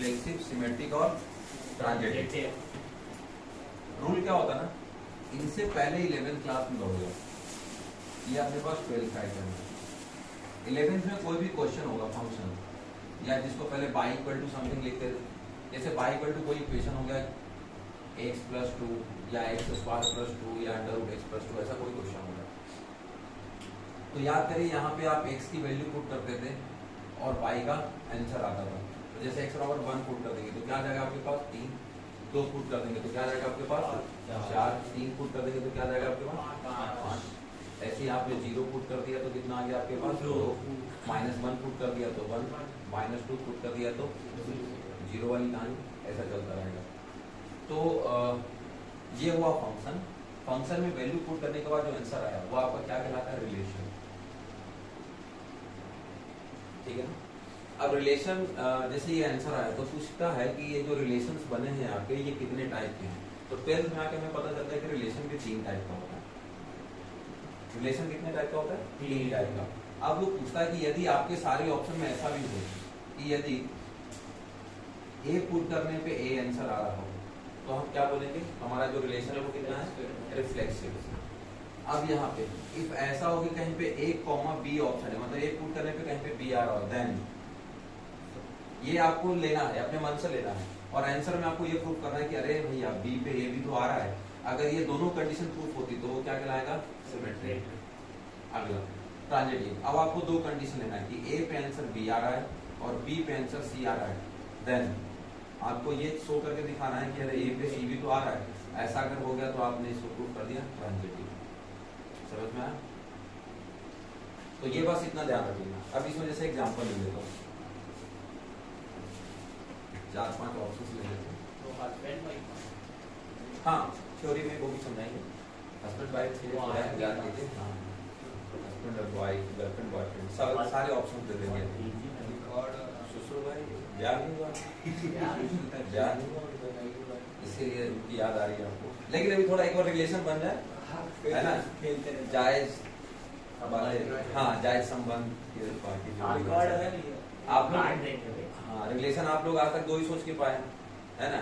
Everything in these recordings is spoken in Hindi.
रिफ्लेक्सिव, सिमेट्रिक और ट्रांजिटिव। रूल क्या होता है ना, इनसे पहले 11th क्लास में होगा, ये अपने पास 12th आइटम है। 11th में कोई भी क्वेश्चन होगा फंक्शन, या जिसको पहले y इक्वल टू समथिंग लिखते थे, जैसे y इक्वल टू कोई इक्वेशन हो गया x प्लस 2 या x स्क्वायर प्लस 2 या अंडर रूट x प्लस 2, ऐसा कोई क्वेश्चन होगा तो याद करिए यहाँ पे आप x की वैल्यू पुट करते थे और y का आंसर आता था। तो जैसे x बराबर 1 पुट कर देंगे तो क्या आ जाएगा आपके पास 3, 2 पुट कर देंगे तो क्या आ जाएगा आपके पास 4, 3 पुट कर देंगे तो क्या आ जाएगा आपके पास 5। ऐसे ही आपने 0 पुट कर दिया तो कितना आ गया आपके पास 2, -1 पुट कर दिया तो 1, -2 पुट कर दिया तो 0 वाली कहानी, ऐसा चलता रहेगा। तो ये हुआ फंक्शन। फंक्शन में वैल्यू पुट करने के बाद जो आंसर आया वो आपका क्या कहलाता है, रिलेशन। ठीक है ना। अब रिलेशन जैसे ये आंसर आया तो पूछता है कि ये जो रिलेशंस बने हैं आपके ये कितने टाइप के हैं। तो 12th में आके हमें पता चलता है कि रिलेशन के 3 टाइप का होता है। रिलेशन कितने टाइप का होता है, 3 टाइप का। अब वो पूछता है कि यदि आपके सारे ऑप्शन में ऐसा भी हो कि यदि ए पुट करने पे ए आंसर आ रहा हो तो हम क्या बोलेंगे, हमारा जो रिलेशन है वो कितना है, रिफ्लेक्सिव। अब यहाँ पे इफ ऐसा हो कि कहीं पे a, b ऑप्शन है, मतलब a पुट करने पे कहीं पे b आ रहा हो, देन ये आपको लेना है, अपने मन से लेना है और आंसर में आपको ये प्रूफ करना है कि अरे भैया b पे a भी तो आ रहा है। अगर ये दोनों कंडीशन प्रूफ होती तो वो क्या कहलाएगा, सिमेट्रिक। अगला ट्रांजिटिव। अब आपको 2 कंडीशन लेना है कि a पे आंसर b आ रहा है और b पे आंसर c आ रहा है, देन आपको ये शो करके दिखाना है कि अरे a पे c भी तो आ रहा है। ऐसा अगर हो गया तो आपने इसको प्रूफ कर दिया ट्रांजिटिव। समझ में आया? तो ये बस इतना ध्यान रखिएगा। अब इसमें जैसे एग्जांपल ले लेता हूँ, 4-5 ऑप्शंस ले लेते हैं। तो हस्बैंड वाइफ, हाँ थ्योरी में वो भी समझाएंगे, हस्बैंड वाइफ के लिए थोड़ा ध्यान दीजिए। हाँ हस्बैंड और वाइफ, गर्लफ्रेंड बॉयफ्रेंड, सारे ऑप्शन दे देंगे। ससुर भाई ब्याह नहीं हुआ, ब्याह नहीं हुआ, इसीलिए याद आ रही है आपको। लेकिन अभी थोड़ा एक बार रिलेशन बन जाए, है ना, जायज वाले, हाँ जायज संबंध आप लोग, हाँ रिलेशन आप लोग आज तक 2 ही सोच के पाए, है ना,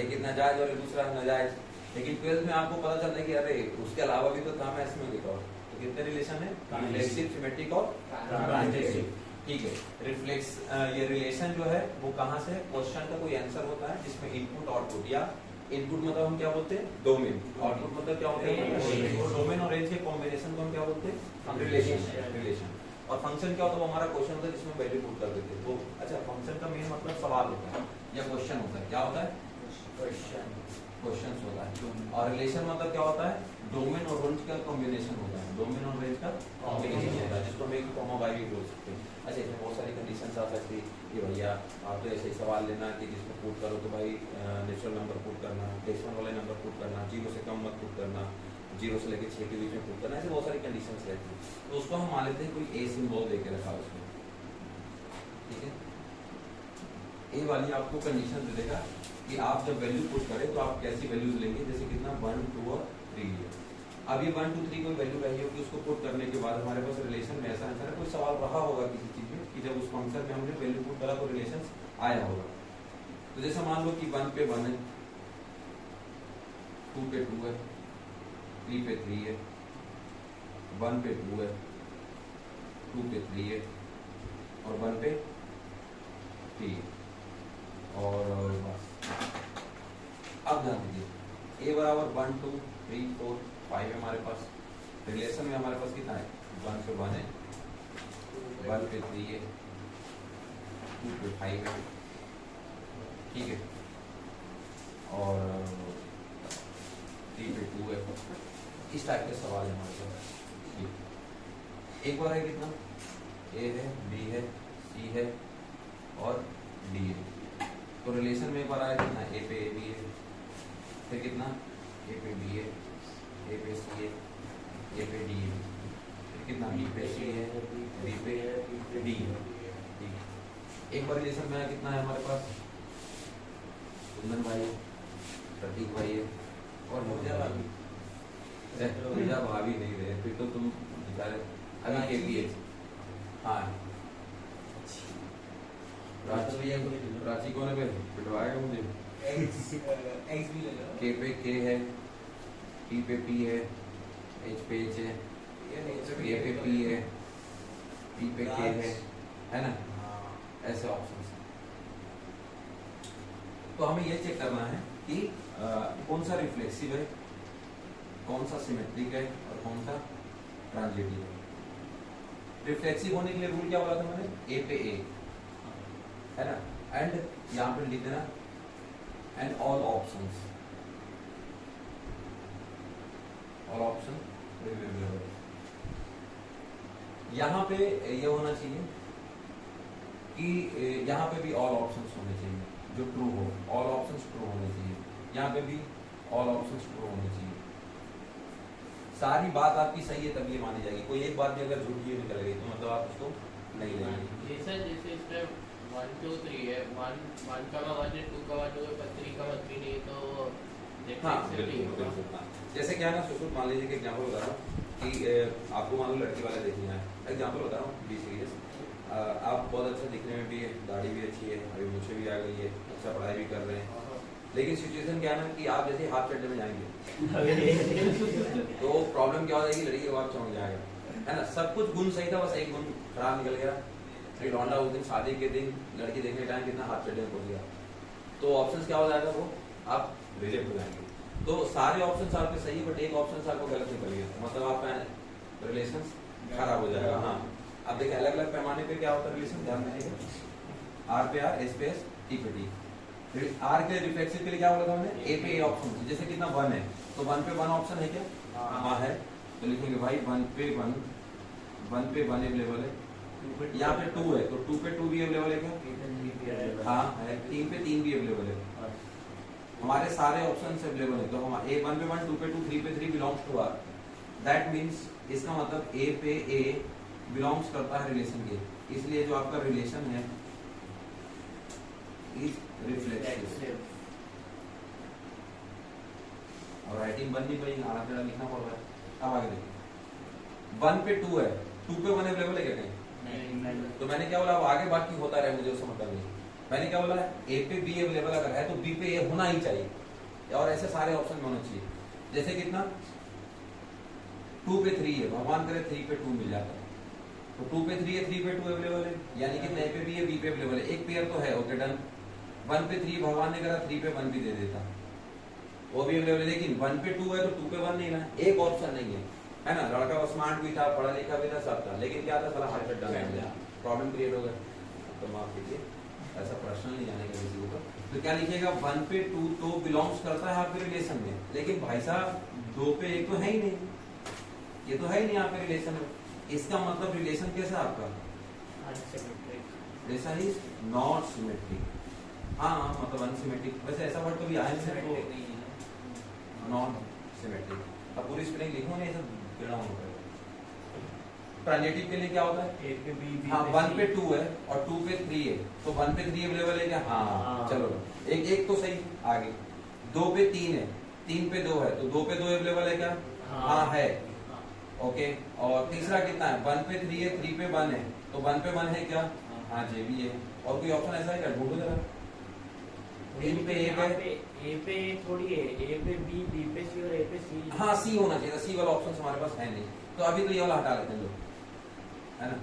एक इतना जायज और दूसरा नाजायज। लेकिन 12th में आपको पता चलता है कि अरे उसके अलावा भी तो था, मैं इसमें लिखा। तो कितने रिलेशन है, रिफ्लेक्सिव, सिमेट्रिक और ट्रांजिटिव। ठीक है, रिफ्लेक्स ये रिलेशन जो है वो कहाँ से, क्वेश्चन का कोई आंसर होता है जिसमें इनपुट आउटपुट, या इनपुट मतलब हम क्या बोलते हैं, डोमेन, आउटपुट मतलब क्या होता है, और डोमेन और रेंज के कॉम्बिनेशन को हम क्या बोलते हैं, रिलेशन। और फंक्शन क्या होता है, वो हमारा क्वेश्चन होता है जिसमें वैल्यू पुट कर देते हैं। तो अच्छा, फंक्शन का मेन मतलब सवाल होता है या क्वेश्चन होता है, क्या होता है, क्वेश्चन होता है। और रिलेशन मतलब क्या होता है, डोमेन और रेंज का कॉम्बिनेशन होता है, डोमेन और रेंज का कॉम्बिनेशन होता है, जिसको हम एक कॉमा बाई भी बोल सकते हैं। अच्छा, इसमें बहुत सारी कंडीशंस आ सकती है कि भैया आप तो ऐसे ही सवाल लेना कि जिसमें पुट करो तो भाई नेचुरल नंबर पुट करना, डेसिमल वाले नंबर पुट करना, 0 से कम मत पुट करना, 0 से लेकर 6 के बीच में पुट करना, ऐसे बहुत सारी कंडीशंस रहती है। तो उसको हम मान लेते हैं कोई ए सिंबल दे के रखा उसमें, ठीक है। ए वाली आपको कंडीशन दे देगा कि आप जब वैल्यू पुट करें तो आप कैसी वैल्यूज लेंगे, जैसे कितना 1, 2 और 3 है। अब ये 1, 2, 3 कोई वैल्यू रही होगी, उसको पुट करने के बाद हमारे पास रिलेशन में ऐसा आंसर है, कोई सवाल रहा होगा किसी चीज में कि जब उस फंक्शन में हमने वैल्यू पुट करा तो रिलेशन आया होगा। तो जैसे मान लो कि 1 पे 1 है, 2 पे 2 है, 3 पे 3 है, 1 पे 2 है, 2 पे 3 है और 1 पे 3 है। और बस अब ध्यान दीजिए, ए बराबर 1, 2, 3, 4, 5 है हमारे पास। रिलेशन में हमारे पास कितना है, 1 पे 1 है, 1 पे 3 है, 2 पे 5 है, ठीक है, और 3 पे 2 है। इस टाइप के सवाल है हमारे पास। एक बार है कितना, ए है, बी है, सी है और डी है। तो रिलेशन में एक बार आया कितना, ए पे ए बी है, फिर कितना, ए पे बी है, ए पे सी है, ए पे डी है, फिर कितना, बी पे सी है, बी पे डी है। ठीक, एक बार रिलेशन में आया कितना है हमारे पास, कुंदन भाई है, प्रतीक भाई है और मुझे भाभी नहीं रहे, फिर तो तुम बेचारे अभी के लिए। हाँ प्राची कोने पे बिठवाएगा मुझे? एक्स भी ले लो। के पे के है, पी पे पी है, एच पे एच है, ए पे पी है, पी पे के है ना? ऐसे ऑप्शंस हैं। तो हमें ये चेक करना है कि कौन सा रिफ्लेक्सिव है, कौन सा सिमेट्रिक है और कौन सा ट्रांजिटिव है। रिफ्लेक्सिव होने के लिए रूल क्या बोला था मैंने? ए पे ए है ना, एंड यहां पे लिख देना and all options, all option यहां पे ये होना चाहिए कि यहां पे भी ऑल ऑप्शंस होने चाहिए जो ट्रू हो, ऑल ऑप्शंस ट्रू होने चाहिए, यहां पे भी ऑल ऑप्शंस ट्रू होने चाहिए। सारी बात आपकी सही है तब ये मानी जाएगी, कोई एक बात भी अगर झूठी ये निकल गई तो मतलब आप उसको नहीं लेंगे। जैसे इसमें 1 2 3 है, 1 का 1 है, 2 का 1 है, पर 3 का 3 नहीं तो हाँ बिल्कुल। जैसे क्या है ना सुश्रुत, मान लीजिए कि एग्जाम्पल बता रहा हूँ कि आपको मान लो लड़की वाला देखनी है, एग्जाम्पल बता रहा हूँ, बी सीरियस। आप बहुत अच्छा दिखने में भी है, दाढ़ी भी अच्छी है, अभी मुझे भी आ गई है, अच्छा पढ़ाई भी कर रहे हैं, लेकिन सिचुएशन क्या है ना कि आप जैसे हाथ चड्डे में जाएंगे तो प्रॉब्लम क्या हो जाएगी, लड़की को आप चौंक जाएगा, है ना? सब कुछ गुण सही था, बस एक गुण खराब निकल गया। फिर लौंडा उस दिन शादी के दिन लड़की देखने टाइम कितना हाथ चड्डे में पहुंच गया, तो ऑप्शन क्या हो जाएगा, वो आप रिजेक्ट हो जाएंगे। तो सारे ऑप्शन आपके सही है बट एक ऑप्शन आपको गलत निकल गया, मतलब आपका रिलेशन खराब हो जाएगा। हाँ, अब देखिए अलग अलग पैमाने पे क्या होता है रिलेशन, ध्यान रखिएगा। आर पे आर, एस पे एस, टी पे टी। आर के रिफ्लेक्सिव के लिए क्या बोला था मैंने? ए पे ए ऑप्शन, जैसे कितना 1 है तो 1 पे 1 ऑप्शन है क्या? हाँ है, तो लिखेंगे भाई 1 पे 1 अवेलेबल है। यहाँ पे 2 है तो 2 पे 2 भी अवेलेबल है क्या? हाँ है। 3 पे 3 भी अवेलेबल है, हमारे सारे ऑप्शन अवेलेबल है। तो हम ए 1 पे 1, 2 पे 2, 3 पे 3 belongs to R. That means इसका मतलब ए पे ए बिलोंग्स करता है रिलेशन के, इसलिए जो आपका रिलेशन है इज रिफ्लेक्सिव। और राइटिंग बन नहीं पाई, आधा टेढ़ा लिखना पड़ रहा है। अब आगे देखिए 1 पे 2 है, 2 पे 1 अवेलेबल है क्या कहीं? नहीं। तो मैंने क्या बोला, अब आगे बाकी होता रहे, मुझे उससे मतलब नहीं। मैंने क्या बोला, ए पे बी अवेलेबल अगर है तो बी पे ए होना ही चाहिए, और ऐसे सारे ऑप्शन में होना चाहिए। जैसे कितना 2 पे 3 है, भगवान करे 3 पे 2 मिल जाता है, तो 2 पे 3 है, 3 पे 2 अवेलेबल है, यानी कि ए पे बी है, बी पे अवेलेबल है, एक पेयर तो है, ओके डन। 1 पे 3 भगवान ने करा 3 पे 1 भी दे देता, वो भी अवेलेबल है, लेकिन 1 पे 2 है तो 2 पे 1 नहीं ना, एक ऑप्शन नहीं है ना? लड़का वो स्मार्ट भी था, पढ़ा लिखा भी था, सब था, लेकिन क्या था, साला हार्ट अटैक डाल दिया, प्रॉब्लम क्रिएट हो गया। तो माफ कीजिए, ऐसा पर्सनल नहीं जाने का किसी को। तो क्या लिखिएगा, 1 पे 2 तो बिलोंग्स करता है आपके रिलेशन में, लेकिन भाई साहब 2 पे 1 तो है ही नहीं, ये तो है ही नहीं आपके रिलेशन में। इसका मतलब रिलेशन कैसा आपका? Relation is not symmetric. हाँ मतलब अनसिमेट्रिक, वैसे ऐसा वर्ड तो भी आया नहीं, तो नॉट सिमेट्रिक। अब पूरी स्पेलिंग लिखो नहीं, सब गिरना होता है। ट्रांजिटिव के लिए क्या होता है? हाँ 1 पे 2 है और 2 पे 3 है, तो 1 पे 3 अवेलेबल है क्या? हाँ चलो, एक तो सही। आगे 2 पे 3 है, 3 पे 2 है, तो 2 पे 2 अवेलेबल है क्या? हाँ है, ओके। और तीसरा कितना है? 1 पे 3 है, 3 पे 1 है, तो 1 पे 1 है क्या? हाँ जे भी है। और कोई ऑप्शन ऐसा है क्या? ढूंढो जरा। 3 पे 1 है, ए पे थोड़ी है, ए पे बी, बी पे सी और ए पे सी। हाँ सी होना चाहिए, सी वाला ऑप्शन हमारे पास है नहीं, तो अभी तो ये वाला हटा लेते हैं लोग, है ना?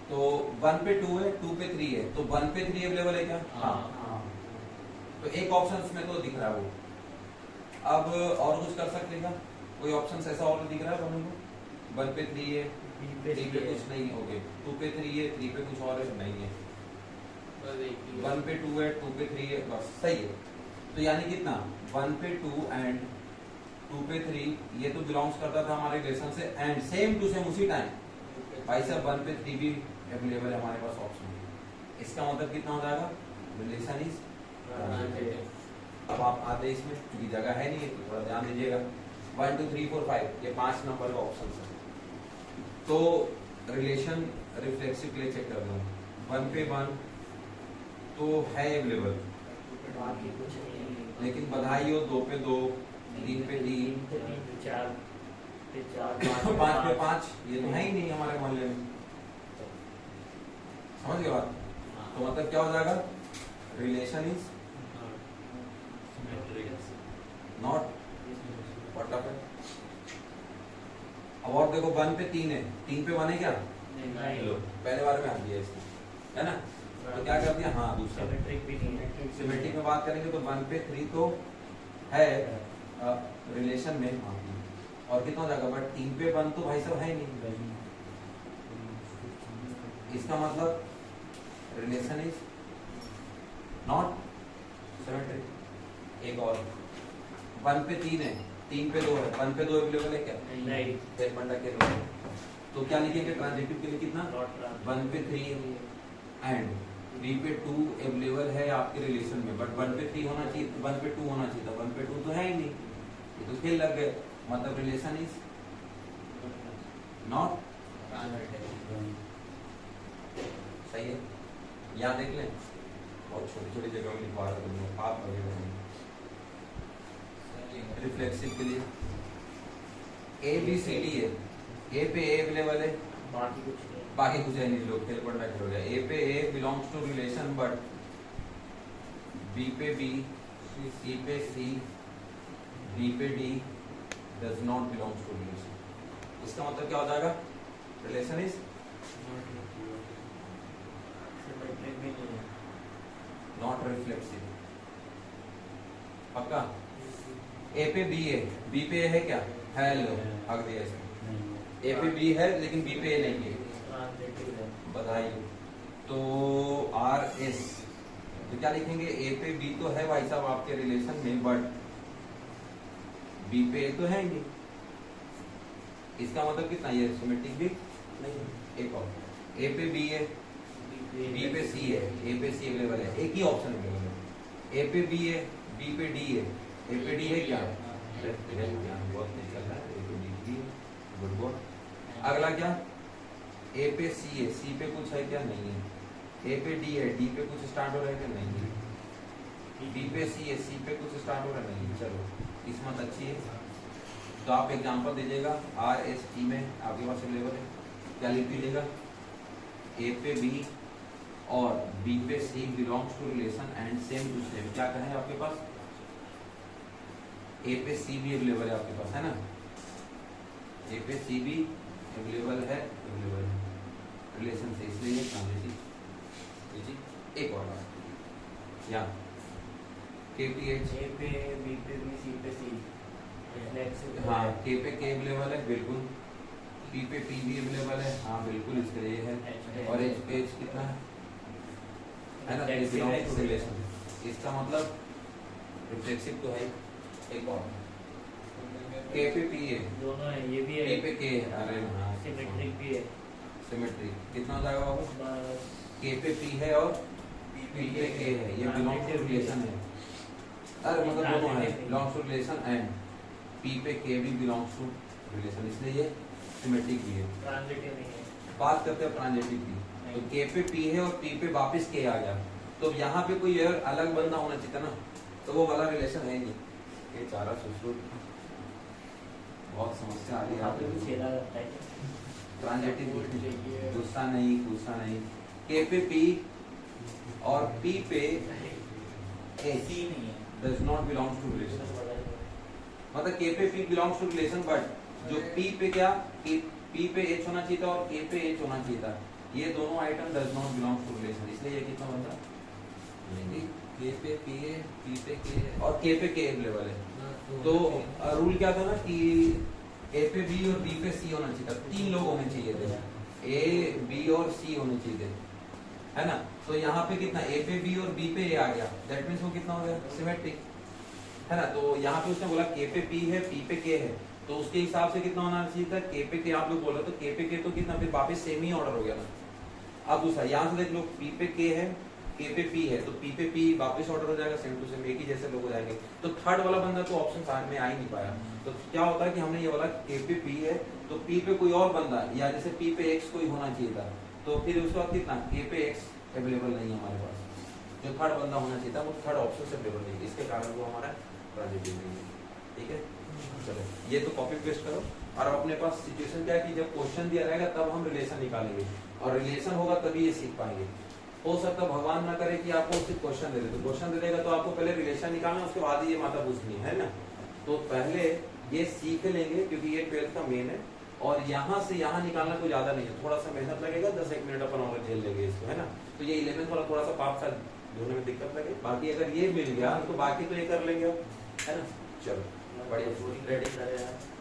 तो 1 पे 2 है, 2 पे 3 है, तो 1 पे 3 अवेलेबल है क्या? हाँ। तो एक ऑप्शन उसमें तो दिख रहा है वो। अब और कुछ कर सकते हैं, कोई ऑप्शन ऐसा और दिख रहा है हम को? 1 पे 3 है, 3 पे कुछ नहीं, ओके। 2 पे 3 है, 3 पे कुछ और है, नहीं है। 1 पे 2 है, 2 पे 3 है, बस सही है। तो यानी कितना, 1 पे 2 एंड 2 पे 3 ये तो बिलोंग्स करता था हमारे रिलेशन से, एंड सेम टू सेम उसी टाइम भाई साहब 1 पे 3 भी अवेलेबल है हमारे पास ऑप्शन। इसका मतलब कितना हो जाएगा, रिलेशन इज। अब आप आते इसमें, क्योंकि जगह है नहीं, तो थोड़ा ध्यान दीजिएगा। 1 2 3 4 5 ये 5 नंबर का ऑप्शन है। तो रिलेशन रिफ्लेक्सिव के लिए चेक कर रहे हैं, 1 पे 1 तो है अवेलेबल, लेकिन बधाई हो 2 पे 2, 3 पे 3, 4 पे 4, 5 पे 5 ये तो है ही नहीं हमारे मोहल्ले में। समझ गए बात? तो मतलब क्या हो जाएगा, relation is not what of है। अब और देखो 1 पे 3 है, 3 पे 1 है क्या, नहीं, पहले बार में आ गया इसको, है ना। तो क्या कर दिया, हाँ दूसरा सिमेट्रिक भी नहीं है। सिमेट्रिक में बात करेंगे तो 1 पे 3 तो है रिलेशन में, हाँ, और कितना हो जाएगा, बट 3 पे 1 तो भाई साहब है नहीं। इसका मतलब रिलेशन इज नॉट सिमेट्रिक। एक और 1 पे 3 है, 3 पे 2 है, 1 पे 2 अवेलेबल है क्या, नहीं, फिर मंडा के लिए तो क्या लिखेंगे ट्रांजिटिव के लिए कितना, नॉट ट्रांस 1 पे 3 एंड 3 पे 2 अवेलेबल है आपके रिलेशन में, बट 1 पे 3 होना चाहिए, 1 पे 2 होना चाहिए था, 1 पे 2 तो है ही नहीं, ये तो खेल लग गए। मतलब रिलेशन इज नॉट, सही है। यहाँ देख लें, बहुत छोटी छोटी जगह में लिखवा रहा हूँ आप वगैरह रिफ्लेक्सिव के लिए ए बी सी डी है, ए पे ए अवेलेबल है, बाकी कुछ नहीं। बाकी कुछ है नहीं, लोग खेल पड़ बैठे हो गया। ए पे A belongs to relation but B पे बी, सी पे सी, डी पे D does not belongs to relation. इसका मतलब क्या हो जाएगा, रिलेशन इज सिमेट्रिक भी नहीं है। Not reflexive. पक्का। ए पे बी है, बी पे ए है क्या, है, लो हक दिया इसमें। ए पे बी है लेकिन बी पे ए नहीं है, ट्रांजिटिव है। बधाई। तो आर एस तो क्या लिखेंगे, ए पे बी तो है भाई साहब आपके रिलेशन में, बट बी पे ए तो है ही नहीं। इसका मतलब कितना, ये सिमेट्रिक भी नहीं। एक और ए पे बी है, बी पे सी है, ए पे सी अवेलेबल है, एक ही ऑप्शन अवेलेबल है। ए पे बी है, बी पे डी है, ए पे डी है क्या, बहुत नहीं चल रहा है, ए पे डी है, गुड गुड। अगला क्या, ए पे सी है, सी पे कुछ है क्या, नहीं है। ए पे डी है, डी पे कुछ स्टार्ट हो रहा है क्या, नहीं है। बी पे सी है, सी पे कुछ स्टार्ट हो रहा है, नहीं है। चलो किस्मत अच्छी है। तो आप एग्जांपल दीजिएगा, आर एस टी में आपके पास अवेलेबल है, क्या लिख दीजिएगा, ए पे बी और बी पे C belongs to relation and same to same. क्या कहें आपके पास, ए पे सी भी अवेलेबल है आपके पास, है ना, ए पे सी भी अवेलेबल है रिलेशन से, इसलिए ये ट्रांजिटिव। एक और बात यहाँ के पी एच, ए पे बी पे बी, सी पे सी, रिफ्लेक्सिव। हाँ, के पे के अवेलेबल है बिल्कुल, पी पे पी भी अवेलेबल है, हाँ बिल्कुल, इसके लिए है। और एच पे एच कितना है ना, बिलोंग्स टू रिलेशन। इसका मतलब रिफ्लेक्सिव तो है। एक और के पे पी है, दोनों है, ये भी है, पी पे के है, अरे हाँ सिमेट्रिक भी है। सिमेट्रिक कितना हो जाएगा बाबू, बस के पे पी है और पी पे के है, ये बिलोंग्स टू रिलेशन है। अरे मतलब दोनों है, belongs to relation and P पे के भी बिलोंग्स टू रिलेशन, इसलिए ये सिमेट्रिक भी है। ट्रांजिटिव नहीं है। बात करते हैं ट्रांजिटिव की, तो के पे पी है और पी पे वापस के आ गया, तो यहाँ पे कोई और अलग बंदा होना चाहिए था ना, तो वो वाला रिलेशन है नहीं। ये चारा सुसुर बहुत समस्या आ रही है आप लोग आपको। छेड़ा करता है। ट्रांजिटिव गुस्सा नहीं, गुस्सा नहीं। के पे पी और पी पे ए सी नहीं है। Does not belongs to relation. मतलब के पे P belongs to relation, but जो पी पे क्या, पी पे एच होना चाहिए था और के पे एच होना चाहिए था, ये दोनों item does not belongs to relation, इसलिए ये कितना बनता है, के पे पी है, पी पे के है और के पे के अवेलेबल है। तो रूल क्या था ना कि ए पे बी और बी पे सी होना चाहिए था, 3 लोग होने चाहिए थे, ए बी और सी होने चाहिए थे, है ना। तो यहाँ पे कितना, ए पे बी और बी पे ए आ गया, दैट मीन्स वो कितना हो गया, सिमेट्रिक, है ना। तो यहाँ पे उसने बोला के पे पी है, पी पे के है, तो उसके हिसाब से कितना होना चाहिए था, के पे के आप लोग बोला तो के पे के तो कितना, फिर वापस सेम ही ऑर्डर हो गया ना। अब दूसरा यहाँ से देख लो, पी पे के है, के पे पी है, तो पी पे पी वापस ऑर्डर हो जाएगा, सेम टू सेम एक ही जैसे लोग हो जाएंगे। तो थर्ड वाला बंदा तो ऑप्शन में आ ही नहीं पाया। तो क्या होता है कि हमने ये वाला के पे पी है, तो पी पे कोई और बंदा या जैसे पी पे एक्स कोई होना चाहिए था, तो फिर उसके बाद कितना, के पे एक्स अवेलेबल नहीं है हमारे पास, जो थर्ड बंदा होना चाहिए था वो थर्ड ऑप्शन से अवेलेबल नहीं है, इसके कारण वो हमारा ट्रांजिटिव नहीं है। ठीक है, चलो ये तो कॉपी पेस्ट करो। और अपने पास सिचुएशन क्या है कि जब क्वेश्चन दिया रहेगा तब हम रिलेशन निकालेंगे, और रिलेशन होगा तभी ये सीख पाएंगे। हो सकता है भगवान ना करे कि आपको सिर्फ क्वेश्चन दे दे, तो क्वेश्चन दे देगा तो आपको पहले रिलेशन निकालना, उसके बाद ही ये माता पूछनी है ना। तो पहले ये सीख लेंगे क्योंकि ये 12th का मेन है, और यहाँ से यहाँ निकालना कोई ज्यादा नहीं है, थोड़ा सा मेहनत लगेगा, 10-1 मिनट अपन और झेल लेंगे इसको, है ना। तो ये 11th वाला थोड़ा सा पाप सा ढूंढने में दिक्कत लगे, बाकी अगर ये मिल गया तो बाकी तो ये कर लेंगे, है ना। चलो बढ़िया, पूरी रेडी करे यार।